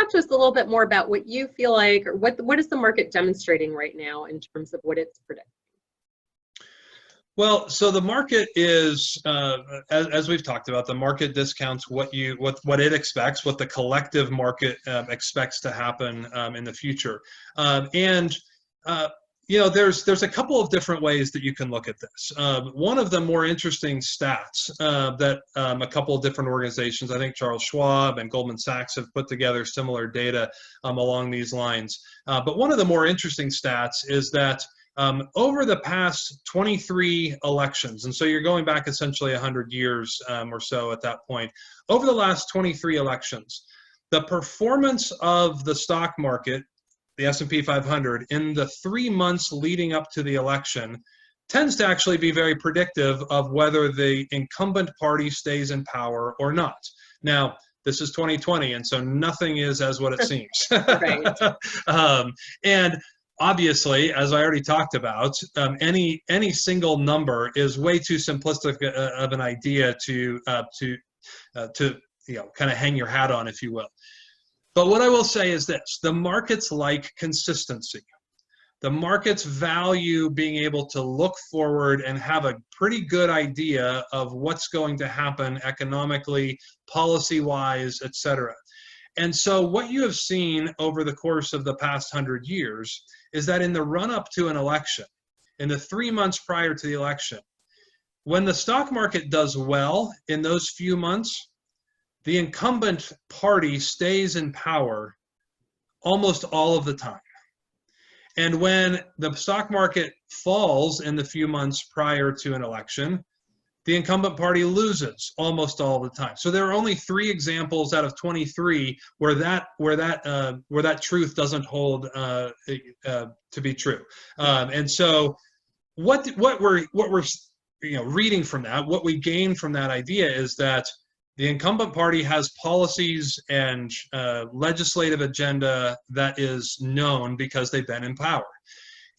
talk to us a little bit more about what you feel like, or what is the market demonstrating right now in terms of what it's predicting? Well, so the market is, as we've talked about, the market discounts what it expects, what the collective market expects to happen in the future, you know, there's a couple of different ways that you can look at this. One of the more interesting stats that a couple of different organizations, I think Charles Schwab and Goldman Sachs, have put together similar data along these lines. But one of the more interesting stats is that over the past 23 elections, and so you're going back essentially 100 years or so at that point, over the last 23 elections, the performance of the stock market, the S&P 500, in the 3 months leading up to the election tends to actually be very predictive of whether the incumbent party stays in power or not. Now, this is 2020, and so nothing is as what it seems. And obviously, as I already talked about, any single number is way too simplistic of an idea to you know, kind of hang your hat on, if you will. But what I will say is this: the markets like consistency. The markets value being able to look forward and have a pretty good idea of what's going to happen economically, policy-wise, et cetera. And so what you have seen over the course of the past 100 years is that in the run-up to an election, in the 3 months prior to the election, when the stock market does well in those few months, the incumbent party stays in power almost all of the time. And when the stock market falls in the few months prior to an election, the incumbent party loses almost all the time. So there are only 3 examples out of 23 where that truth doesn't hold to be true. And so what we're reading from that, what we gain from that idea is that the incumbent party has policies and legislative agenda that is known because they've been in power.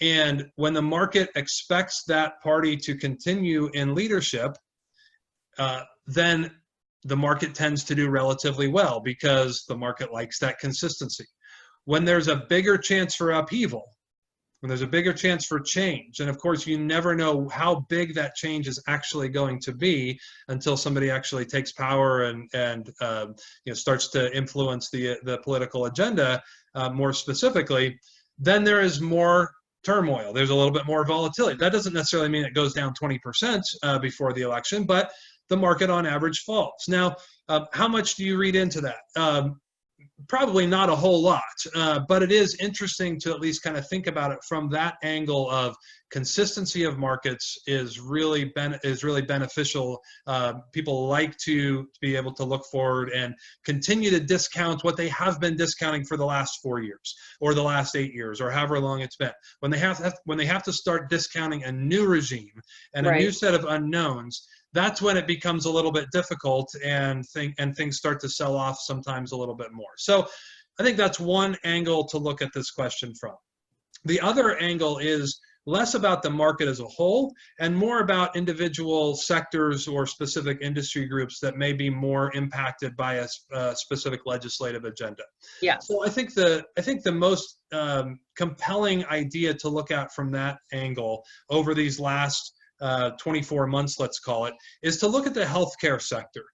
And when the market expects that party to continue in leadership, then the market tends to do relatively well because the market likes that consistency. When there's a bigger chance for upheaval, when there's a bigger chance for change, and of course you never know how big that change is actually going to be until somebody actually takes power and you know, starts to influence the political agenda more specifically, then there is more turmoil. There's a little bit more volatility. That doesn't necessarily mean it goes down 20% before the election, but the market on average falls. Now, how much do you read into that? Probably not a whole lot, but it is interesting to at least kind of think about it from that angle of consistency of markets is really beneficial. People like to be able to look forward and continue to discount what they have been discounting for the last 4 years or the last 8 years or however long it's been. When they have to start discounting a new regime and a new set of unknowns, that's when it becomes a little bit difficult and things start to sell off sometimes a little bit more. So I think that's one angle to look at this question from. The other angle is less about the market as a whole and more about individual sectors or specific industry groups that may be more impacted by a specific legislative agenda. Yeah. So I think the most compelling idea to look at from that angle over these last 24 months, let's call it, is to look at the healthcare sector.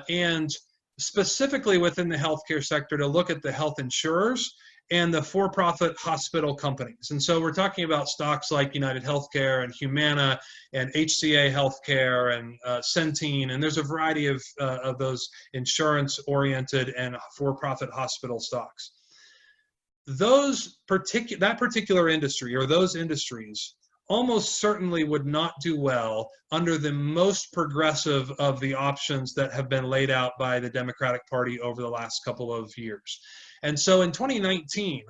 And specifically within the healthcare sector, to look at the health insurers and the for-profit hospital companies. And so we're talking about stocks like United Healthcare and Humana and HCA Healthcare and Centene, and there's a variety of those insurance-oriented and for-profit hospital stocks. That particular industry or those industries almost certainly would not do well under the most progressive of the options that have been laid out by the Democratic Party over the last couple of years. And so in 2019,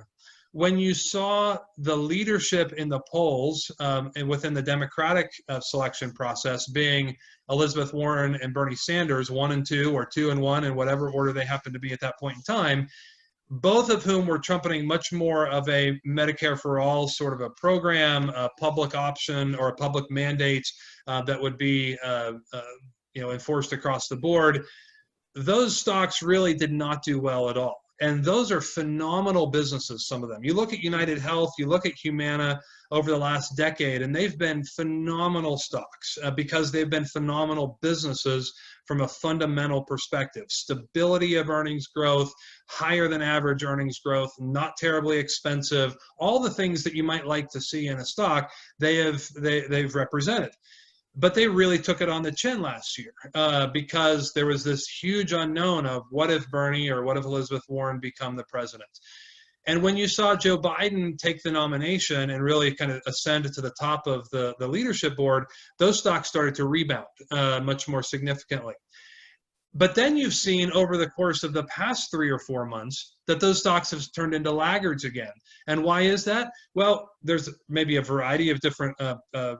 when you saw the leadership in the polls and within the Democratic selection process being Elizabeth Warren and Bernie Sanders, 1 and 2 or 2 and 1 in whatever order they happen to be at that point in time, both of whom were trumpeting much more of a Medicare for all sort of a program, a public option or a public mandate that would be enforced across the board. Those stocks really did not do well at all. And those are phenomenal businesses, some of them. You look at United Health, you look at Humana over the last decade, and they've been phenomenal stocks because they've been phenomenal businesses from a fundamental perspective. Stability of earnings growth, higher than average earnings growth, not terribly expensive, all the things that you might like to see in a stock, they've represented. But they really took it on the chin last year because there was this huge unknown of what if Bernie or what if Elizabeth Warren become the president. And when you saw Joe Biden take the nomination and really kind of ascend to the top of the leadership board, those stocks started to rebound much more significantly. But then you've seen over the course of the past 3 or 4 months that those stocks have turned into laggards again. And why is that? Well, there's maybe a variety of different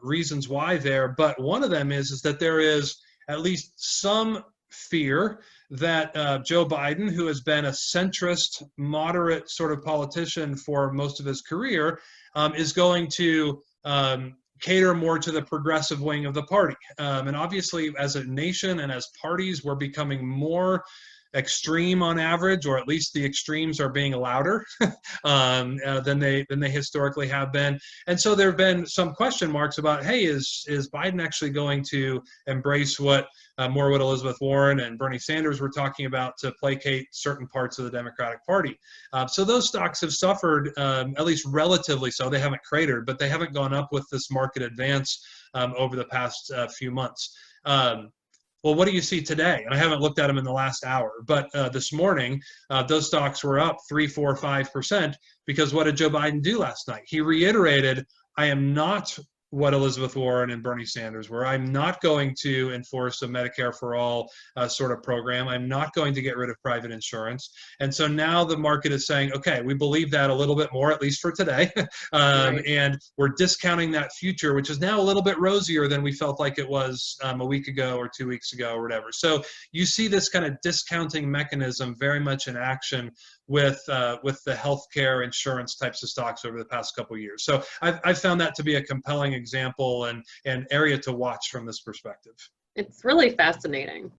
reasons why there, but one of them is that there is at least some fear that Joe Biden, who has been a centrist, moderate sort of politician for most of his career, is going to cater more to the progressive wing of the party. And obviously, as a nation and as parties, we're becoming more extreme on average, or at least the extremes are being louder than they historically have been. And so there have been some question marks about, hey, is Biden actually going to embrace what Elizabeth Warren and Bernie Sanders were talking about to placate certain parts of the Democratic Party? So those stocks have suffered, at least relatively so. They haven't cratered, but they haven't gone up with this market advance over the past few months. Well, what do you see today? And I haven't looked at them in the last hour, but this morning, those stocks were up 3, 4, 5% because what did Joe Biden do last night? He reiterated, I am not what Elizabeth Warren and Bernie Sanders were. I'm not going to enforce a Medicare for all sort of program. I'm not going to get rid of private insurance. And so now the market is saying, okay, we believe that a little bit more, at least for today. Right. And we're discounting that future, which is now a little bit rosier than we felt like it was a week ago or 2 weeks ago or whatever. So you see this kind of discounting mechanism very much in action with the healthcare insurance types of stocks over the past couple of years. So I've found that to be a compelling example and area to watch from this perspective. It's really fascinating.